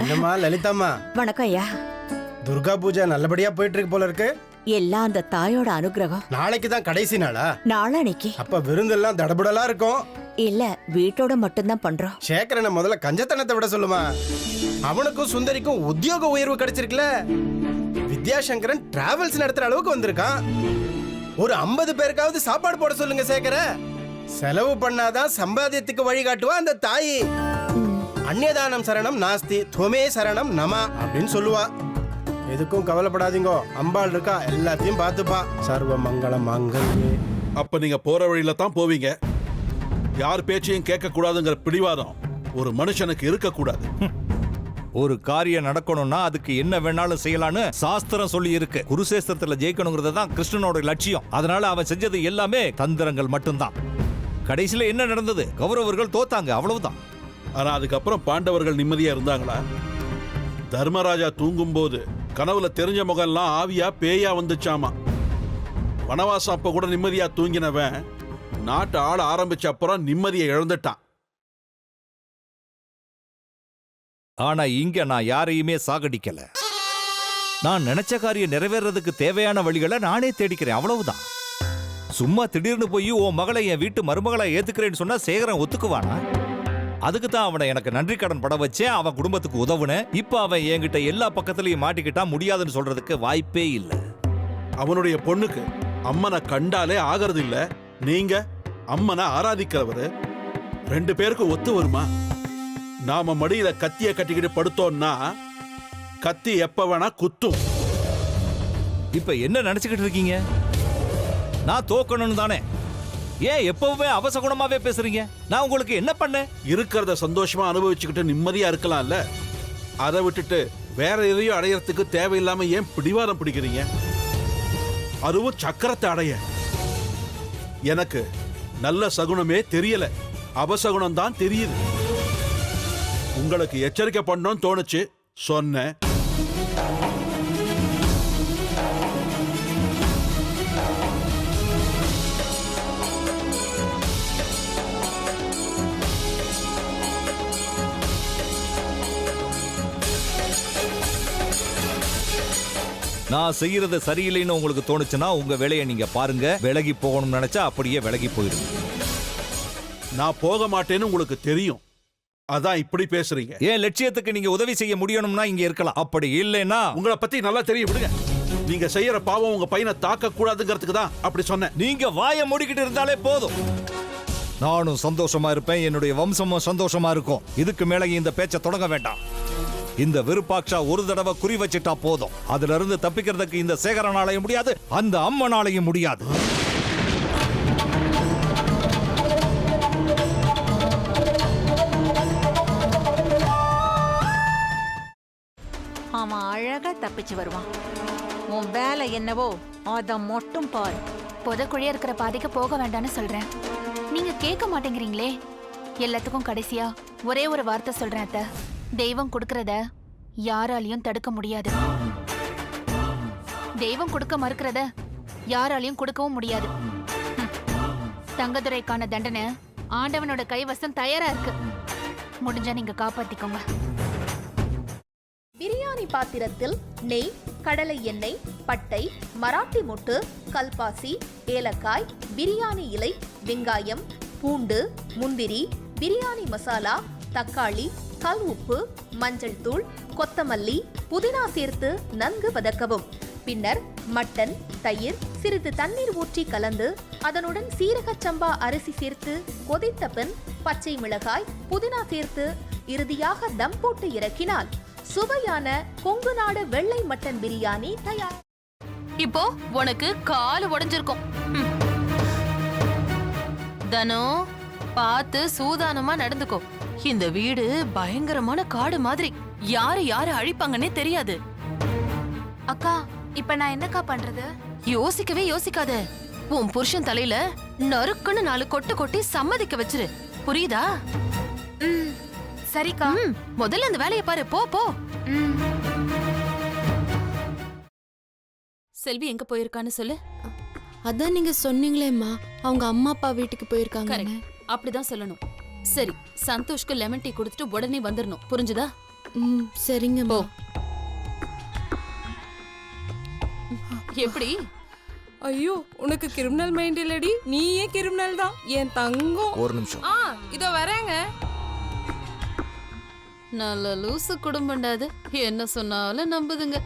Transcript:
என்னம்மா லலிதாம்மா? வணக்கம் ஐயா. துர்கா பூஜை நல்லபடியா போயிட்டு இருக்கு போல இருக்கு. எல்லாம் அந்த தாயோட அனுகிரகம். நாளைக்கு தான் கடைசி நாளா? நாளானைக்கு. அப்ப விருந்தெல்லாம் தடபுடலா இருக்கும். இல்ல, வீட்டோட மட்டும்தான் பண்றோம். சேகரனை முதல்ல கஞ்சத்தனத்தை விட சொல்லுமா. அவனுக்கும் சுந்தரிக்கும் உத்தியோக உயர்வு கிடைச்சிருக்குல. வித்யாசங்கரன் டிராவல்ஸ் நடத்துற அளவுக்கு வந்திருக்கான். ஒரு 50 பேருக்காவது சாப்பாடு போட சொல்லுங்க சேகர. செலவு பண்ணாதான் சம்பாத்தியத்துக்கு வழிகாட்டுவா அந்த தாயி. அந்நியதானம் சரணம் நாஸ்தி துவமே சரணம் நம அப்படின்னு சொல்லுவா. எதுக்கும் கவலைப்படாதீங்கோ, அம்பாள் இருக்கா, எல்லாத்தையும் பார்த்துப்பா. சர்வ மங்களம் மங்களே. அப்ப நீங்க போற வழியில தான் போவீங்க. யார் பேச்சையும் கேட்க கூடாதுங்கிற பிடிவாதம் ஒரு மனுஷனுக்கு இருக்க கூடாது. ஒரு காரியம் நடக்கணும்னா அதுக்கு என்ன வேணாலும் செய்யலான்னு சாஸ்திரம் சொல்லி இருக்கு. குருசேஸ்திரத்துல ஜெயிக்கணுங்கிறது தான் கிருஷ்ணனோட லட்சியம். அதனால அவன் செஞ்சது எல்லாமே தந்திரங்கள் மட்டும்தான். கடைசியில என்ன நடந்தது? கௌரவர்கள் தோத்தாங்க, அவ்வளவுதான். ஆனா அதுக்கப்புறம் பாண்டவர்கள் நிம்மதியா இருந்தாங்களா? தர்மராஜா தூங்கும் போது கனவுல தெரிஞ்ச முகம்லாம் ஆவியா பேயா வந்துச்சாமா. வனவாசம் அப்ப கூட நிம்மதியா தூங்கினவன் நாட்டு ஆள ஆரம்பிச்ச அப்புறம் நிம்மதியை இழந்துட்டான். ஆனா இங்க நான் யாரையுமே சாகடிக்கல. நான் நினைச்ச காரியம் நிறைவேறதுக்கு தேவையான வழிகளை நானே தேடிக்கிறேன், அவ்வளவுதான். சும்மா திடீர்னு போய் உன் மகளை என் வீட்டு மருமகளை ஏத்துக்கிறேன்னு சொன்னா சேகரன் ஒத்துக்குவானா? அதுக்கு தான் அவனை எனக்கு நன்றி கடன் பட வச்சேன். அவன் குடும்பத்துக்கு உதவுனேன். இப்ப அவன் என்கிட்ட எல்லா பக்கத்துலயும் மாட்டிக்கிட்டா முடியாதுன்னு சொல்றதுக்கு வாய்ப்பே இல்லை. அவனுடைய பொண்ணுக்கு அம்மனை கண்டாலே ஆகிறது இல்ல. நீங்க அம்மனை ஆராதிக்கிறவரு. 2 பேருக்கு ஒத்து வருமா? நாம மடியில கத்திய கட்டிக்கிட்டு படுத்தோம்னா கத்தி எப்ப வேணா குத்தும். இப்ப என்ன நினைச்சுக்கிட்டு இருக்கீங்க? நான் தோக்கணும்னு தானே? ஏன் எப்பவுமே அவசகுணமாவே பேசுறீங்க? நான் உங்களுக்கு என்ன பண்ணேன்? இருக்கிறத சந்தோஷமா அனுபவிச்சுக்கிட்டு நிம்மதியா இருக்கலாம்ல. அதை விட்டுட்டு வேற எதையும் அடையறதுக்கு தேவையில்லாம ஏன் பிடிவாதம் பிடிக்கிறீங்க? அதுவும் சக்கரத்தை அடைய. எனக்கு நல்ல சகுனமே தெரியல, அபசகுனம் தான் தெரியுது. உங்களுக்கு எச்சரிக்கை பண்ணணும்னு தோணுச்சு, சொன்னேன். நான் செய்யறது சரியில்லைன்னு உங்களுக்கு தோணுச்சுன்னா உங்க வேலையை நீங்க பாருங்க. விலகி போகணும்னு நினைச்சா அப்படியே விலகி போயிடுங்க. நான் போக மாட்டேன்னு உங்களுக்கு தெரியும், அதான் இப்படி பேசுறீங்க. என் லட்சியத்துக்கு நீங்க உதவி செய்ய முடியணும்னா இங்க இருக்கலாம். அப்படி இல்லைன்னா உங்களை பத்தி நல்லா தெரியும், விடுங்க. நீங்க செய்யற பாவம் உங்க பையனை தாக்க கூடாதுங்கிறதுக்கு தான் அப்படி சொன்னேன். நீங்க வாயை மூடிக்கிட்டு இருந்தாலே போதும். நானும் சந்தோஷமா இருப்பேன், என்னுடைய வம்சமும் சந்தோஷமா இருக்கும். இதுக்கு மேல இந்த பேச்சை தொடங்க வேண்டாம். இந்த விருப்பாட்சா ஒரு தடவை குறி வச்சிட்டா போதும். அதுல இருந்து தப்பிக்கிறதுக்கு இந்த சேகரனாலையும் முடியாது, அந்த அம்மனாலையும் முடியாது. அவன் அழகா தப்பிச்சு வருவான். உன் வேலை என்னவோ அத மட்டும் பாரு. புதக்குழியா இருக்கிற பாதைக்கு போக வேண்டாம்னு சொல்றேன். நீங்க கேட்க மாட்டேங்கிறீங்களே. எல்லாத்துக்கும் கடைசியா ஒரே ஒரு வார்த்தை சொல்றேன் அத்தை. தெய்வம் கொடுக்கறத யாராலையும் தடுக்க முடியாது. தெய்வம் கொடுக்க மறுக்கிறத யாராலையும் கொடுக்கவும் முடியாது. தங்கதுரைக்கான தண்டனை ஆண்டவனோட கைவசம் தயாரா இருக்கு. முடிஞ்சா நீங்க காப்பாத்திக்கோங்க. பிரியாணி பாத்திரத்தில் நெய், கடலை எண்ணெய், பட்டை, மராட்டி மொட்டு, கல்பாசி, ஏலக்காய், பிரியாணி இலை, வெங்காயம், பூண்டு, முந்திரி, பிரியாணி மசாலா, தக்காளி, கல் உப்பு, மஞ்சள் தூள், கொத்தமல்லி, புதினா சேர்த்து நன்கு வதக்கவும். பின்னர் மட்டன், தயிர், சிறிது தண்ணீர் ஊற்றி கலந்து அதனுடன் சீரக சம்பா அரிசி சேர்த்து கொதித்த பின் பச்சை மிளகாய், புதினா சேர்த்து இறுதியாக தம் போட்டு இறக்கினால் சுவையான கொங்கு நாடு வெள்ளை மட்டன் பிரியாணி தயார். இப்போ உனக்கு கால் உடைஞ்சிருக்கும். தனோ, பார்த்து சூதானமா நடந்துக்கோ. இந்த வீடு பயங்கரமான காடு மாதிரி. யாரு அழிப்பாங்கன்னே தெரியாது. அக்கா, இப்ப நான் என்னக்கா பண்றது? யோசிக்கவே யோசிக்காத. உன் புருஷன் தலையில நறுக்குன்னு 4 கொட்டு கொட்டி சம்மதிக்க வச்சிரு. புரியுதா? சரிக்கா. முதல்ல அந்த வேலையை பாரு. போ போ. செல்வி எங்க போயிருக்கான்னு சொல்லு. அதான் நீங்க சொன்னீங்களேம்மா, அவங்க அம்மா அப்பா வீட்டுக்கு போயிருக்காங்க. அப்படிதான் சொல்லணும். சரி, சந்தோஷ்க்கு லெமன் டீ கொடுத்துட்டு உடனே வந்துடணும். புரிஞ்சுதா? ம் சரிங்கம்மா. எப்படி? ஐயோ, உனக்கு கிரிமினல் மைண்ட் இல்லடி, நீயே கிரிமினல் தான் என் தங்கம். ஒரு நிமிஷம். இதோ வரேங்க. நல்ல லூசு குடும்பம்டாது, என்ன சொன்னாலும் நம்புதுங்க.